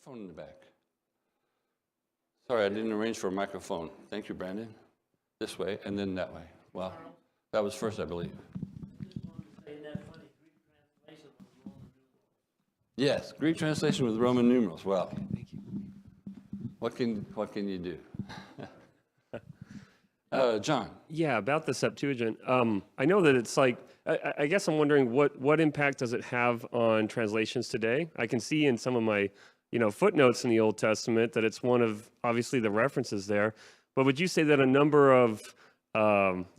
microphone in the back. Sorry, I didn't arrange for a microphone. Thank you, Brandon. This way, and then that way. Well, that was first, I believe. Yes, Greek translation with Roman numerals. Well, what can you do? John. Yeah, about the Septuagint. I know that it's like, I guess I'm wondering what impact does it have on translations today? I can see in some of my, footnotes in the Old Testament that it's one of, obviously, the references there. But would you say that a number of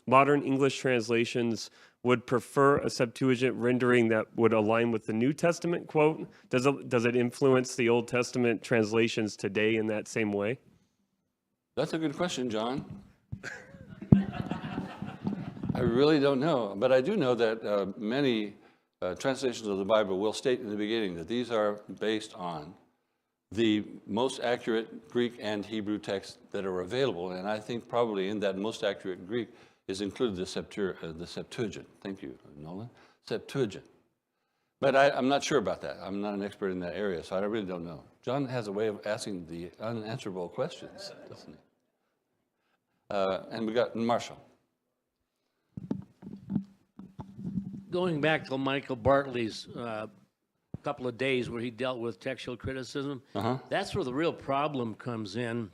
modern English translations would prefer a Septuagint rendering that would align with the New Testament quote? Does it influence the Old Testament translations today in that same way? That's a good question, John. I really don't know, but I do know that many translations of the Bible will state in the beginning that these are based on the most accurate Greek and Hebrew texts that are available, and I think probably in that most accurate Greek is included the Septuagint. Thank you, Nolan. Septuagint. But I'm not sure about that. I'm not an expert in that area, so I really don't know. John has a way of asking the unanswerable questions, doesn't he? And we got Marshall. Going back to Michael Bartley's couple of days where he dealt with textual criticism, that's where the real problem comes in,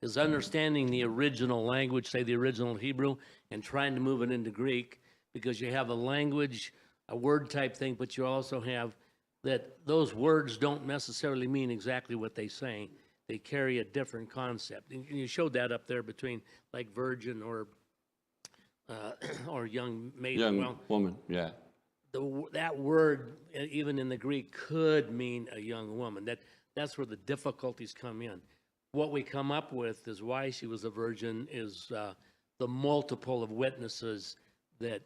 is understanding the original language, say the original Hebrew, and trying to move it into Greek, because you have a language, a word type thing, but you also have that those words don't necessarily mean exactly what they say. They carry a different concept. And you showed that up there between like virgin or young maiden. Young woman, yeah. That word, even in the Greek, could mean a young woman. That's where the difficulties come in. What we come up with is why she was a virgin is the multiple of witnesses that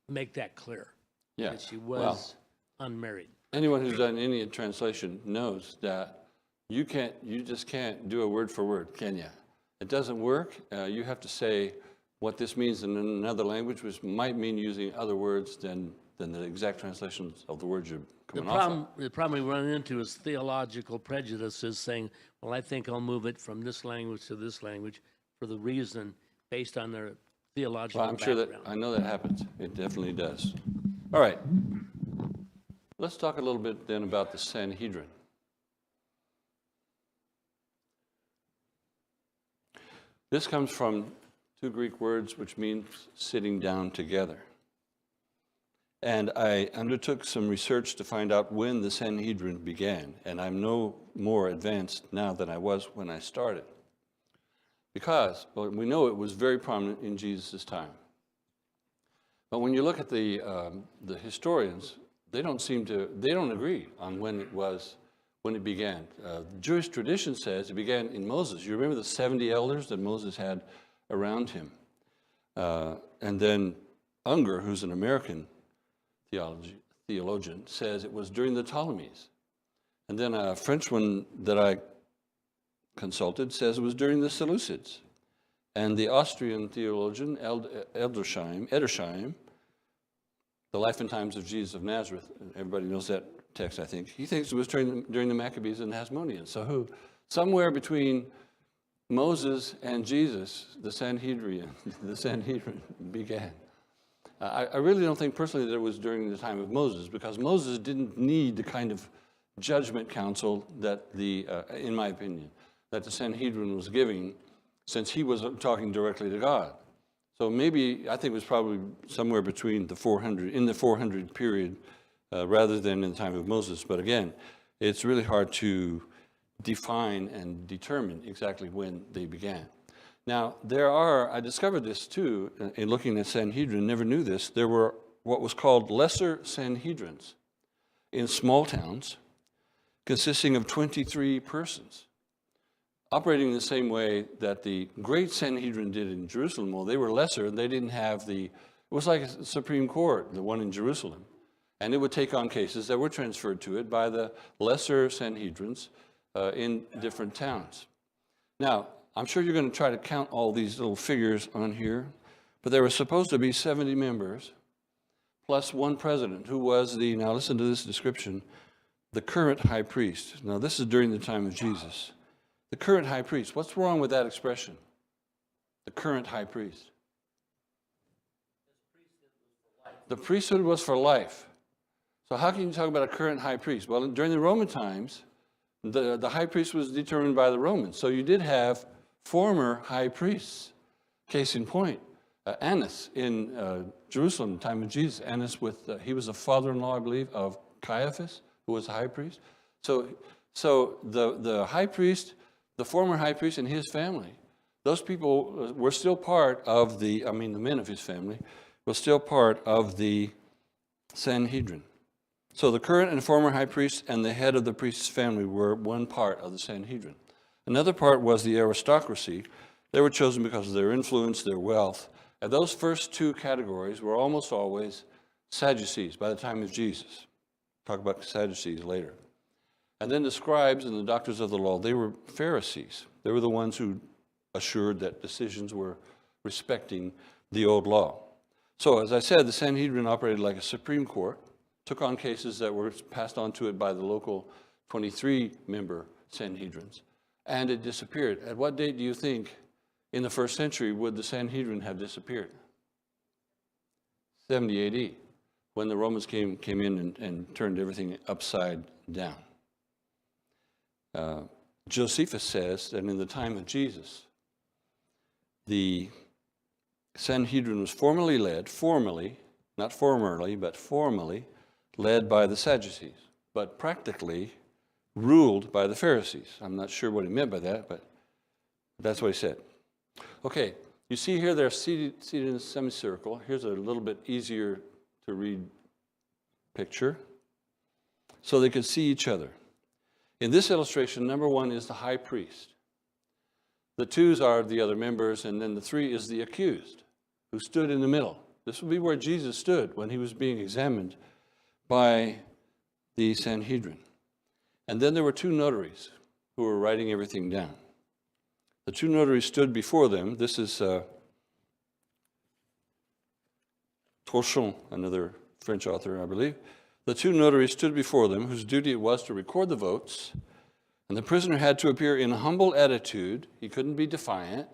make that clear. Yeah. That she was unmarried. Anyone who's done any translation knows that you just can't do a word for word, can you? It doesn't work. You have to say what this means in another language, which might mean using other words than the exact translations of the words you're coming off of. The problem we run into is theological prejudices, saying, well, I think I'll move it from this language to this language for the reason based on their theological background. Sure that I know that happens. It definitely does. All right. Let's talk a little bit then about the Sanhedrin. This comes from two Greek words which means sitting down together. And I undertook some research to find out when the Sanhedrin began, and I'm no more advanced now than I was when I started. Because we know it was very prominent in Jesus' time. But when you look at the historians, they don't agree on when it began. Jewish tradition says it began in Moses. You remember the 70 elders that Moses had around him. And then Unger, who's an American theologian, says it was during the Ptolemies. And then a French one that I consulted says it was during the Seleucids. And the Austrian theologian, Edersheim, The Life and Times of Jesus of Nazareth, everybody knows that text, I think. He thinks it was during the Maccabees and Hasmoneans. So somewhere between Moses and Jesus, the Sanhedrin began. I really don't think personally that it was during the time of Moses, because Moses didn't need the kind of judgment counsel that in my opinion, that the Sanhedrin was giving, since he was talking directly to God. So maybe, I think it was probably somewhere between the 400 period, rather than in the time of Moses. But again, it's really hard to define and determine exactly when they began. Now, I discovered this too, in looking at Sanhedrin, never knew this, there were what was called lesser Sanhedrins in small towns, consisting of 23 persons, operating the same way that the great Sanhedrin did in Jerusalem. Well, they were lesser, and they didn't have it was like a Supreme Court, the one in Jerusalem, and it would take on cases that were transferred to it by the lesser Sanhedrins in different towns. Now, I'm sure you're going to try to count all these little figures on here, but there were supposed to be 70 members plus one president who was now listen to this description, the current high priest. Now, this is during the time of Jesus. The current high priest. What's wrong with that expression? The current high priest. The priesthood was for life. So how can you talk about a current high priest? Well, during the Roman times, the high priest was determined by the Romans. So you did have former high priests. Case in point, Annas in Jerusalem, the time of Jesus. Annas he was the father-in-law, I believe, of Caiaphas, who was the high priest. So the high priest, the former high priest and his family, those people were still part of the men of his family, were still part of the Sanhedrin. So the current and former high priest and the head of the priest's family were one part of the Sanhedrin. Another part was the aristocracy. They were chosen because of their influence, their wealth. And those first two categories were almost always Sadducees by the time of Jesus. Talk about Sadducees later. And then the scribes and the doctors of the law, they were Pharisees. They were the ones who assured that decisions were respecting the old law. So as I said, the Sanhedrin operated like a Supreme Court, took on cases that were passed on to it by the local 23-member Sanhedrins, and it disappeared. At what date do you think in the first century would the Sanhedrin have disappeared? 70 AD, when the Romans came in and turned everything upside down. Josephus says that in the time of Jesus, the Sanhedrin was formally, led by the Sadducees, but practically ruled by the Pharisees. I'm not sure what he meant by that, but that's what he said. Okay, you see here they're seated in a semicircle. Here's a little bit easier to read picture. So they could see each other. In this illustration, number one is the high priest. The twos are the other members, and then the three is the accused, who stood in the middle. This would be where Jesus stood when he was being examined by the Sanhedrin. And then there were two notaries who were writing everything down. The two notaries stood before them. This is Torchon, another French author, I believe. The two notaries stood before them, whose duty it was to record the votes, and the prisoner had to appear in a humble attitude. He couldn't be defiant,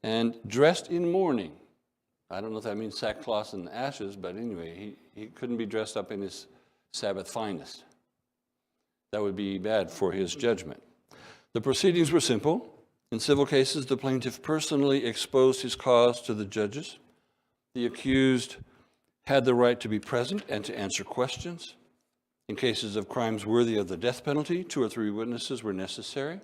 and dressed in mourning. I don't know if that means sackcloth and ashes, but anyway, he couldn't be dressed up in his Sabbath finest. That would be bad for his judgment. The proceedings were simple. In civil cases, the plaintiff personally exposed his cause to the judges. The accused had the right to be present and to answer questions. In cases of crimes worthy of the death penalty, 2 or 3 witnesses were necessary.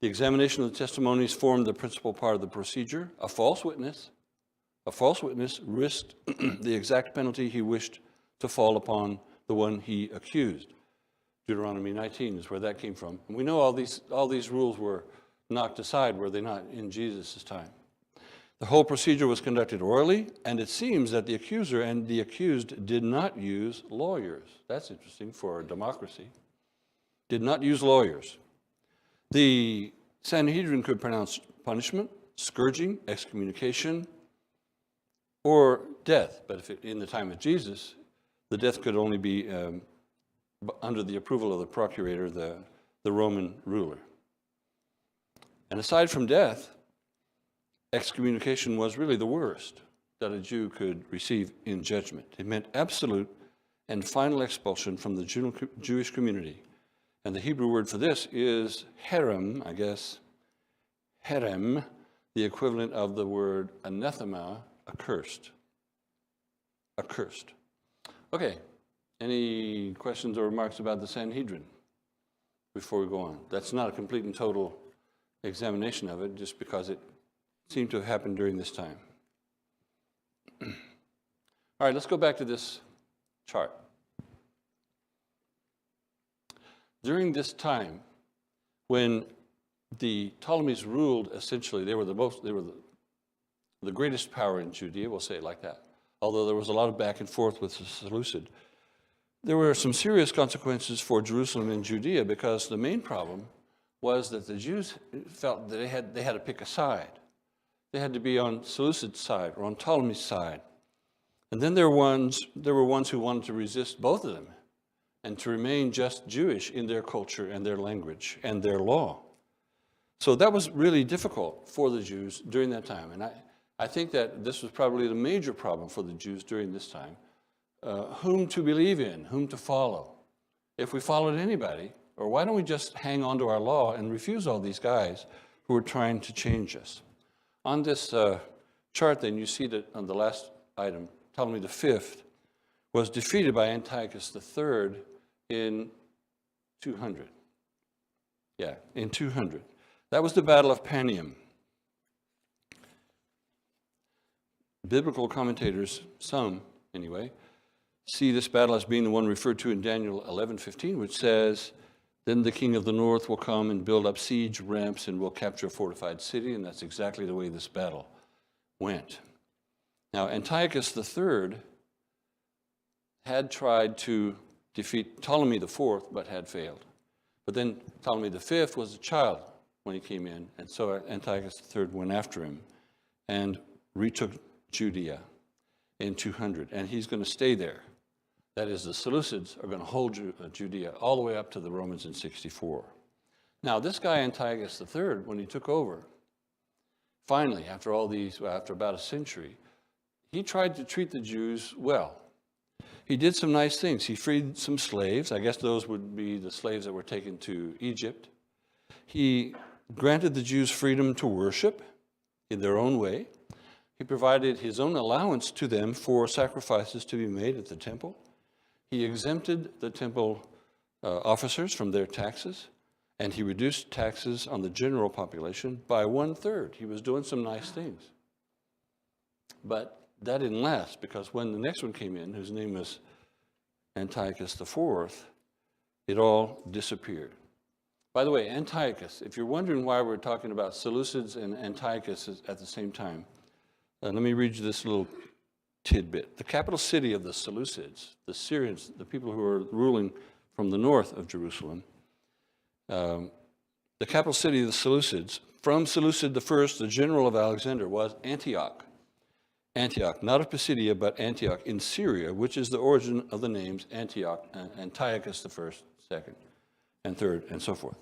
The examination of the testimonies formed the principal part of the procedure. A false witness risked the exact penalty he wished to fall upon the one he accused. Deuteronomy 19 is where that came from. And we know all these rules were knocked aside, were they not, in Jesus' time. The whole procedure was conducted orally, and it seems that the accuser and the accused did not use lawyers. That's interesting for a democracy. Did not use lawyers. The Sanhedrin could pronounce punishment, scourging, excommunication, or death. But in the time of Jesus, the death could only be under the approval of the procurator, the Roman ruler. And aside from death, excommunication was really the worst that a Jew could receive in judgment. It meant absolute and final expulsion from the Jewish community. And the Hebrew word for this is herem, I guess. Herem, the equivalent of the word anathema, accursed. Accursed. Okay, any questions or remarks about the Sanhedrin before we go on? That's not a complete and total examination of it, just because it seemed to have happened during this time. All right, let's go back to this chart. During this time, when the Ptolemies ruled, essentially, they were the greatest power in Judea, we'll say it like that. Although there was a lot of back and forth with the Seleucid. There were some serious consequences for Jerusalem and Judea, because the main problem was that the Jews felt that they had to pick a side. They had to be on Seleucid side or on Ptolemy's side. And then there were ones who wanted to resist both of them and to remain just Jewish in their culture and their language and their law. So that was really difficult for the Jews during that time. And I think that this was probably the major problem for the Jews during this time. Whom to believe in, whom to follow. If we followed anybody, or why don't we just hang on to our law and refuse all these guys who are trying to change us? On this chart then, you see that on the last item, Ptolemy V was defeated by Antiochus III in 200. Yeah, in 200. That was the Battle of Panium. Biblical commentators, some anyway, see this battle as being the one referred to in Daniel 11:15, which says, then the king of the north will come and build up siege ramps and will capture a fortified city, and that's exactly the way this battle went. Now, Antiochus III had tried to defeat Ptolemy IV, but had failed. But then Ptolemy V was a child when he came in, and so Antiochus III went after him and retook Judea in 200, and he's going to stay there. That is, the Seleucids are going to hold Judea all the way up to the Romans in 64. Now, this guy Antiochus III, when he took over, finally, after about a century, he tried to treat the Jews well. He did some nice things. He freed some slaves. I guess those would be the slaves that were taken to Egypt. He granted the Jews freedom to worship in their own way. He provided his own allowance to them for sacrifices to be made at the temple. He exempted the temple officers from their taxes, and he reduced taxes on the general population by 1/3. He was doing some nice things. But that didn't last, because when the next one came in, whose name was Antiochus IV, it all disappeared. By the way, Antiochus, if you're wondering why we're talking about Seleucids and Antiochus at the same time, let me read you this little tidbit. The capital city of the Seleucids, the Syrians, the people who were ruling from the north of Jerusalem, the capital city of the Seleucids, from Seleucid I, the general of Alexander, was Antioch. Antioch, not of Pisidia, but Antioch in Syria, which is the origin of the names Antioch, Antiochus I, II, and III, and so forth.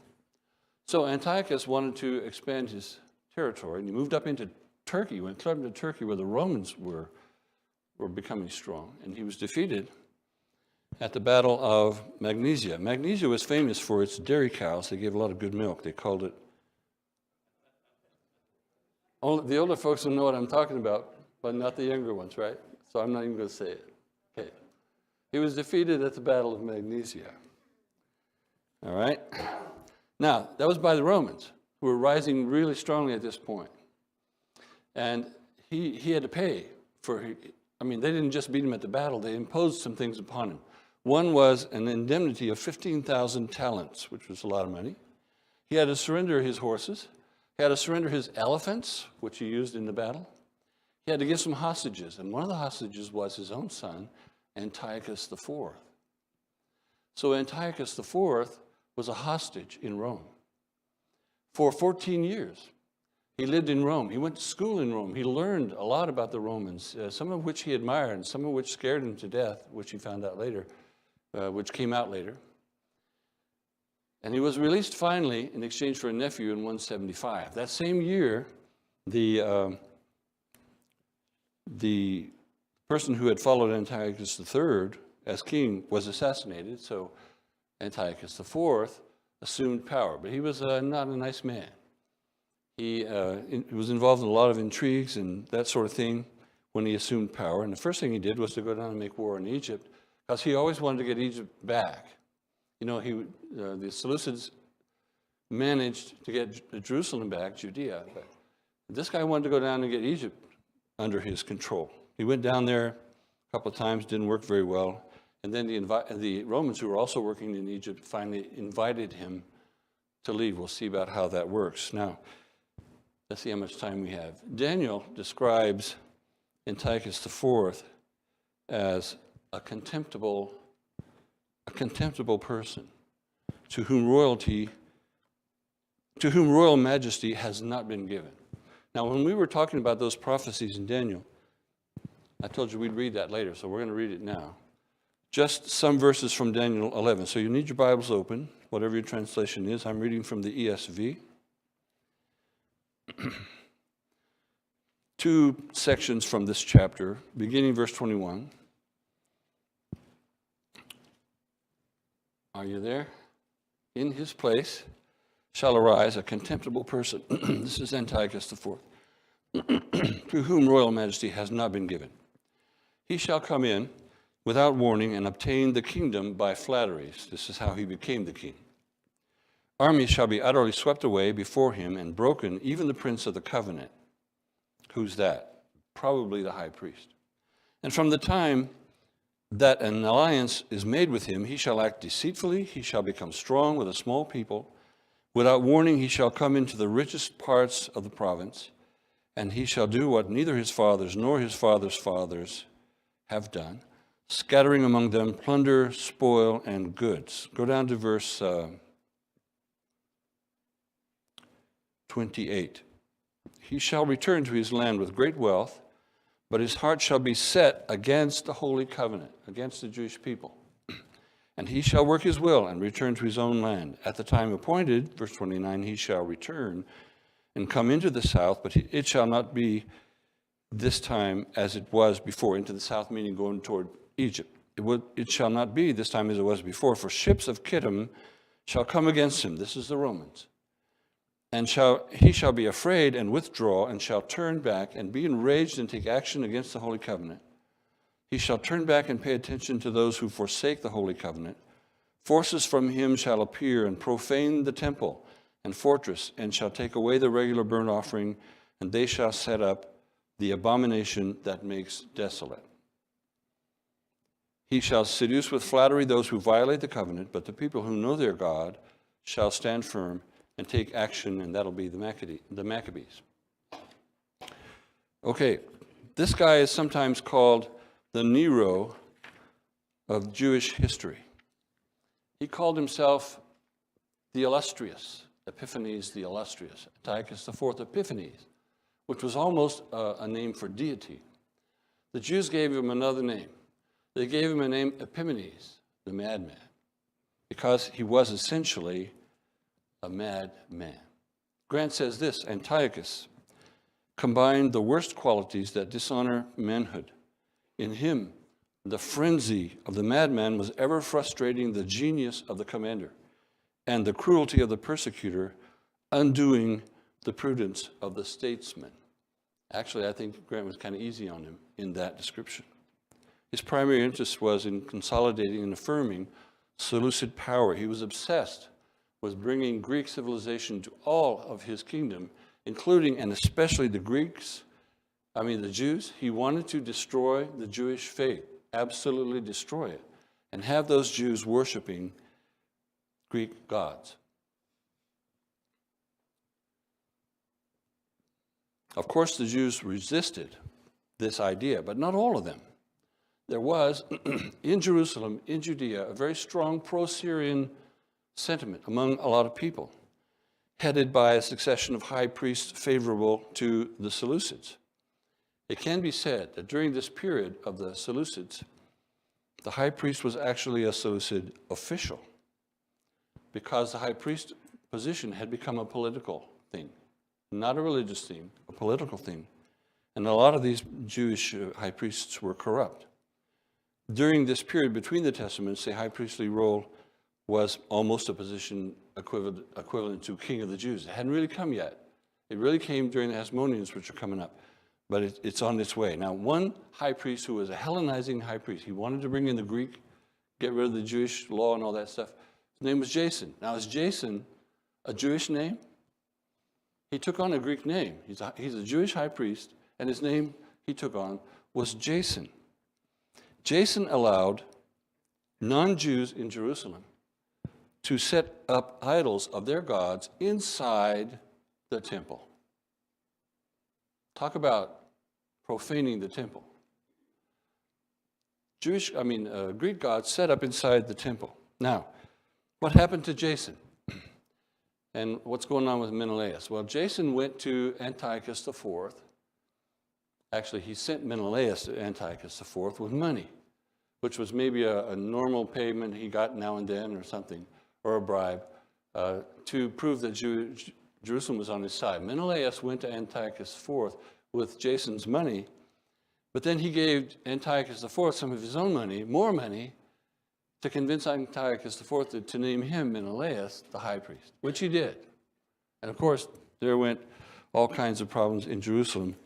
So Antiochus wanted to expand his territory, and he moved up into Turkey, went clear into Turkey where the Romans were becoming strong, and he was defeated at the Battle of Magnesia. Magnesia was famous for its dairy cows. They gave a lot of good milk. They called it... The older folks will know what I'm talking about, but not the younger ones, right? So I'm not even going to say it. Okay. He was defeated at the Battle of Magnesia. All right? Now, that was by the Romans, who were rising really strongly at this point. And he had to pay for... they didn't just beat him at the battle, they imposed some things upon him. One was an indemnity of 15,000 talents, which was a lot of money. He had to surrender his horses. He had to surrender his elephants, which he used in the battle. He had to give some hostages, and one of the hostages was his own son, Antiochus IV. So Antiochus IV was a hostage in Rome for 14 years. He lived in Rome. He went to school in Rome. He learned a lot about the Romans, some of which he admired, and some of which scared him to death, which he found out later, which came out later. And he was released finally in exchange for a nephew in 175. That same year, the person who had followed Antiochus III as king was assassinated, so Antiochus IV assumed power. But he was not a nice man. He was involved in a lot of intrigues and that sort of thing when he assumed power. And the first thing he did was to go down and make war on Egypt, because he always wanted to get Egypt back. The Seleucids managed to get Jerusalem back, Judea, but this guy wanted to go down and get Egypt under his control. He went down there a couple of times, didn't work very well, and then the Romans, who were also working in Egypt, finally invited him to leave. We'll see about how that works. Now, let's see how much time we have. Daniel describes Antiochus IV as a contemptible person to whom royal majesty has not been given. Now, when we were talking about those prophecies in Daniel, I told you we'd read that later, so we're going to read it now. just some verses from Daniel 11. So you need your Bibles open, whatever your translation is. I'm reading from the ESV. Two sections from this chapter, beginning verse 21. Are you there? In his place shall arise a contemptible person. This is Antiochus IV, to whom royal majesty has not been given. He shall come in without warning and obtain the kingdom by flatteries. This is how he became the king. Armies shall be utterly swept away before him and broken, even the prince of the covenant. Who's that? Probably the high priest. And from the time that an alliance is made with him, he shall act deceitfully, he shall become strong with a small people. Without warning, he shall come into the richest parts of the province, and he shall do what neither his fathers nor his fathers' fathers have done, scattering among them plunder, spoil, and goods. Go down to verse 28. He shall return to his land with great wealth, but his heart shall be set against the holy covenant, against the Jewish people. And he shall work his will and return to his own land. At the time appointed, verse 29, he shall return and come into the south, but it shall not be this time as it was before. Into the south, meaning going toward Egypt. It shall not be this time as it was before, for ships of Kittim shall come against him. This is the Romans. And he shall be afraid and withdraw, and shall turn back and be enraged and take action against the Holy Covenant. He shall turn back and pay attention to those who forsake the Holy Covenant. Forces from him shall appear and profane the temple and fortress, and shall take away the regular burnt offering, and they shall set up the abomination that makes desolate. He shall seduce with flattery those who violate the covenant, but the people who know their God shall stand firm and take action, and that'll be the Maccabees. Okay, this guy is sometimes called the Nero of Jewish history. He called himself the Illustrious, Epiphanes the Illustrious, Antiochus IV Epiphanes, which was almost a name for deity. The Jews gave him another name. They gave him a name, Epimanes, the madman, because he was essentially a mad man. Grant says this: Antiochus combined the worst qualities that dishonor manhood. In him, the frenzy of the madman was ever frustrating the genius of the commander, and the cruelty of the persecutor undoing the prudence of the statesman. Actually, I think Grant was kind of easy on him in that description. His primary interest was in consolidating and affirming Seleucid power. He was obsessed with bringing Greek civilization to all of his kingdom, including and especially the Jews. He wanted to destroy the Jewish faith, absolutely destroy it, and have those Jews worshiping Greek gods. Of course, the Jews resisted this idea, but not all of them. There was, in Jerusalem, in Judea, a very strong pro-Syrian sentiment among a lot of people, headed by a succession of high priests favorable to the Seleucids. It can be said that during this period of the Seleucids, the high priest was actually a Seleucid official, because the high priest position had become a political thing, not a religious thing, a political thing. And a lot of these Jewish high priests were corrupt. During this period between the testaments, the high priestly role was almost a position equivalent to king of the Jews. It hadn't really come yet. It really came during the Hasmoneans, which are coming up, but it's on its way. Now, one high priest who was a Hellenizing high priest, he wanted to bring in the Greek, get rid of the Jewish law and all that stuff. His name was Jason. Now, is Jason a Jewish name? He took on a Greek name. He's a Jewish high priest, and his name he took on was Jason. Jason allowed non-Jews in Jerusalem to set up idols of their gods inside the temple. Talk about profaning the temple. Greek gods set up inside the temple. Now, what happened to Jason? And what's going on with Menelaus? Well, Jason went to Antiochus IV. Actually, he sent Menelaus to Antiochus IV with money, which was maybe a normal payment he got now and then or something, or a bribe, to prove that Jerusalem was on his side. Menelaus went to Antiochus IV with Jason's money, but then he gave Antiochus IV some of his own money, more money, to convince Antiochus IV to name him, Menelaus, the high priest, which he did. And of course, there went all kinds of problems in Jerusalem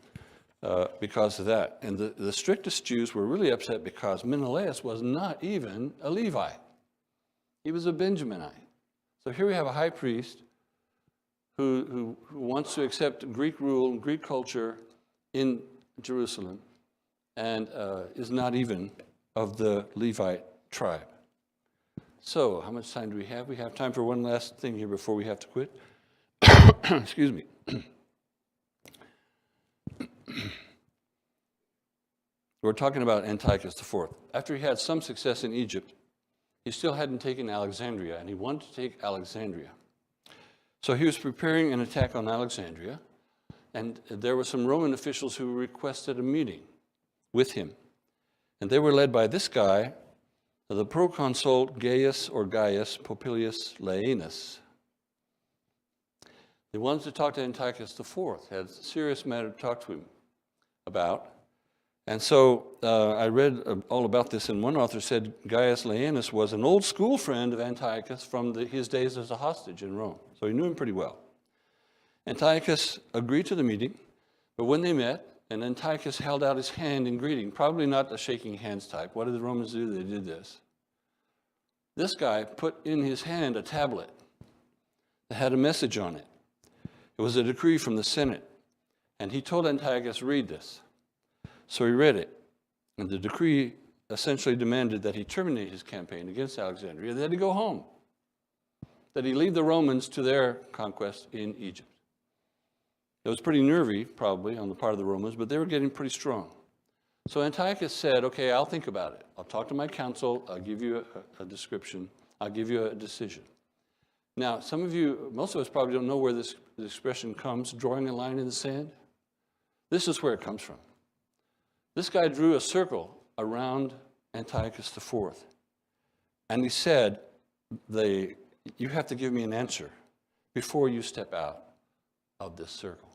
because of that. And the strictest Jews were really upset because Menelaus was not even a Levite. He was a Benjaminite. So here we have a high priest who wants to accept Greek rule and Greek culture in Jerusalem and is not even of the Levite tribe. So how much time do we have? We have time for one last thing here before we have to quit. Excuse me. We're talking about Antiochus IV. After he had some success in Egypt, he still hadn't taken Alexandria, and he wanted to take Alexandria. So he was preparing an attack on Alexandria, and there were some Roman officials who requested a meeting with him. And they were led by this guy, the proconsul Gaius Popilius Laenus. They wanted to talk to Antiochus IV, had a serious matter to talk to him about. And so I read all about this, and one author said Gaius Laenus was an old school friend of Antiochus from his days as a hostage in Rome. So he knew him pretty well. Antiochus agreed to the meeting, but when they met, and Antiochus held out his hand in greeting, probably not the shaking hands type. What did the Romans do? They did this. This guy put in his hand a tablet that had a message on it. It was a decree from the Senate, and he told Antiochus, read this. So he read it, and the decree essentially demanded that he terminate his campaign against Alexandria, that he go home, that he leave the Romans to their conquest in Egypt. It was pretty nervy, probably, on the part of the Romans, but they were getting pretty strong. So Antiochus said, okay, I'll think about it. I'll talk to my council. I'll give you a description. I'll give you a decision. Now, some of you, most of us probably don't know where this expression comes, drawing a line in the sand. This is where it comes from. This guy drew a circle around Antiochus IV, and he said, you have to give me an answer before you step out of this circle.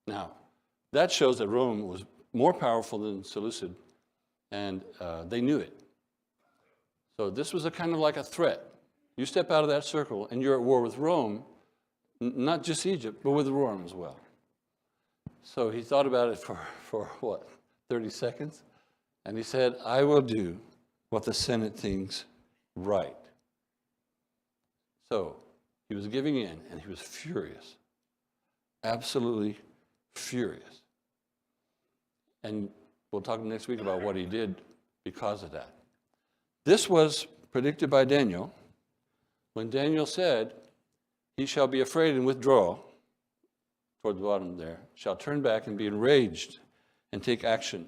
Now, that shows that Rome was more powerful than Seleucid, and they knew it. So this was a kind of like a threat. You step out of that circle, and you're at war with Rome, not just Egypt, but with Rome as well. So he thought about it for what, 30 seconds? And he said, I will do what the Senate thinks right. So he was giving in, and he was furious, absolutely furious. And we'll talk next week about what he did because of that. This was predicted by Daniel when Daniel said, he shall be afraid and withdraw, toward the bottom there, shall turn back and be enraged and take action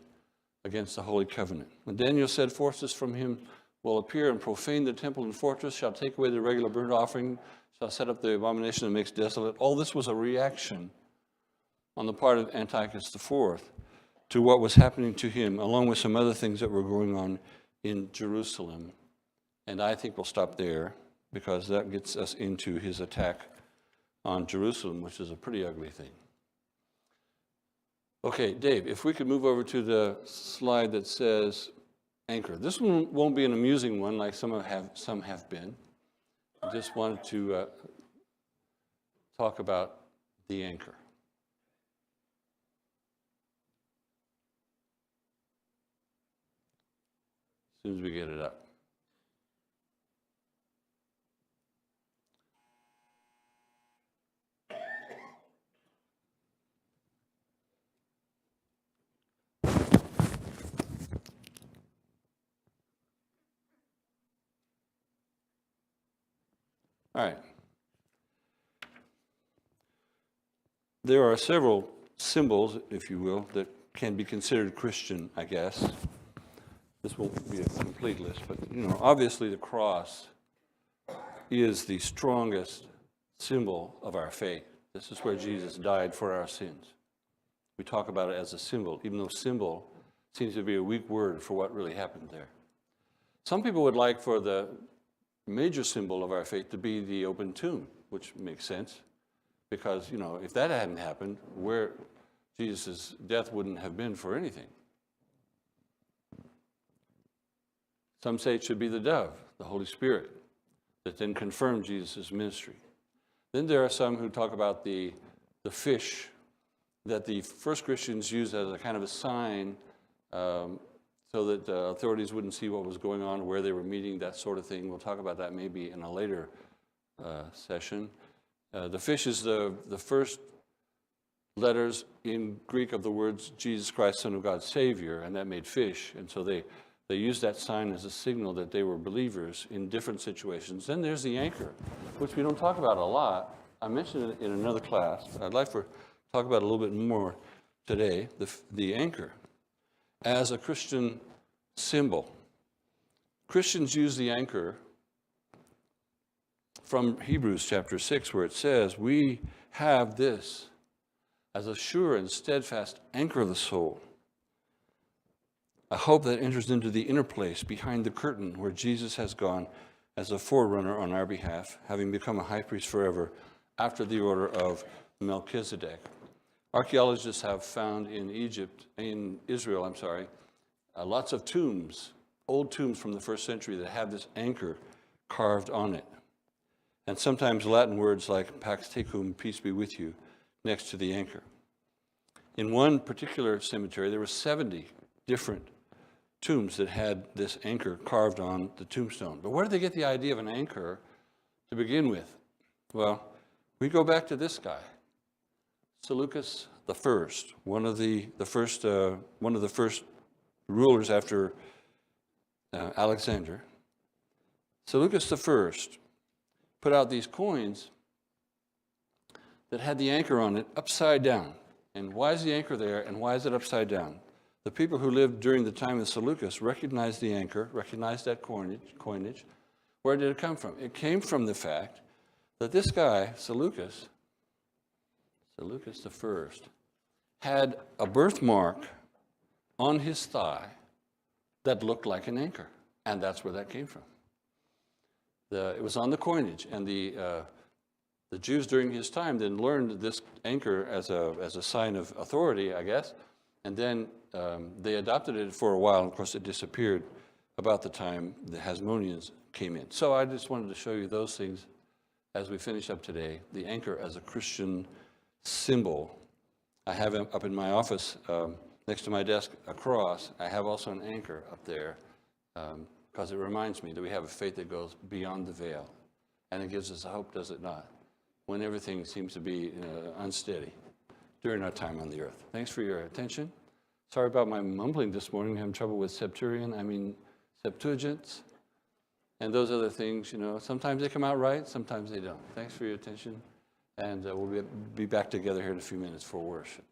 against the Holy Covenant. When Daniel said, forces from him will appear and profane the temple and fortress, shall take away the regular burnt offering, shall set up the abomination that makes desolate. All this was a reaction on the part of Antiochus IV to what was happening to him, along with some other things that were going on in Jerusalem. And I think we'll stop there because that gets us into his attack on Jerusalem, which is a pretty ugly thing. Okay, Dave, if we could move over to the slide that says anchor. This one won't be an amusing one like some have been. I just wanted to talk about the anchor. As soon as we get it up. All right. There are several symbols, if you will, that can be considered Christian, I guess. This won't be a complete list, but obviously the cross is the strongest symbol of our faith. This is where Jesus died for our sins. We talk about it as a symbol, even though Seems to be a weak word for what really happened there. Some people would like for the major symbol of our faith to be the open tomb, which makes sense, because, you know, if that hadn't happened, where Jesus' death wouldn't have been for anything. Some say it should be the dove, the Holy Spirit, that then confirmed Jesus' ministry. Then there are some who talk about the fish that the first Christians used as a kind of a sign so that authorities wouldn't see what was going on, where they were meeting, that sort of thing. We'll talk about that maybe in a later session. The fish is the first letters in Greek of the words Jesus Christ, Son of God, Savior, and that made fish. And so they used that sign as a signal that they were believers in different situations. Then there's the anchor, which we don't talk about a lot. I mentioned it in another class. I'd like to talk about it a little bit more today, the anchor as a Christian symbol. Christians use the anchor from Hebrews chapter 6, where it says, we have this as a sure and steadfast anchor of the soul, a hope that enters into the inner place behind the curtain where Jesus has gone as a forerunner on our behalf, having become a high priest forever after the order of Melchizedek. Archaeologists have found in Israel, lots of tombs, old tombs from the first century that have this anchor carved on it. And sometimes Latin words like pax tecum, peace be with you, next to the anchor. In one particular cemetery, there were 70 different tombs that had this anchor carved on the tombstone. But where did they get the idea of an anchor to begin with? Well, we go back to this guy, Seleucus I, one of the first rulers after Alexander. Seleucus I put out these coins that had the anchor on it upside down. And why is the anchor there, and why is it upside down? The people who lived during the time of Seleucus recognized the anchor, recognized that coinage. Where did it come from? It came from the fact that this guy, Seleucus I, had a birthmark on his thigh that looked like an anchor, and that's where that came from. It was on the coinage, and the Jews during his time then learned this anchor as a sign of authority, I guess, and then they adopted it for a while. Of course, it disappeared about the time the Hasmoneans came in. So I just wanted to show you those things as we finish up today. The anchor as a Christian symbol. I have it up in my office next to my desk, a cross. I have also an anchor up there because it reminds me that we have a faith that goes beyond the veil, and it gives us a hope, does it not, when everything seems to be unsteady during our time on the earth. Thanks for your attention. Sorry about my mumbling this morning. I'm having trouble with Septuagint, and those other things. You know, sometimes they come out right, sometimes they don't. Thanks for your attention, and we'll be back together here in a few minutes for worship.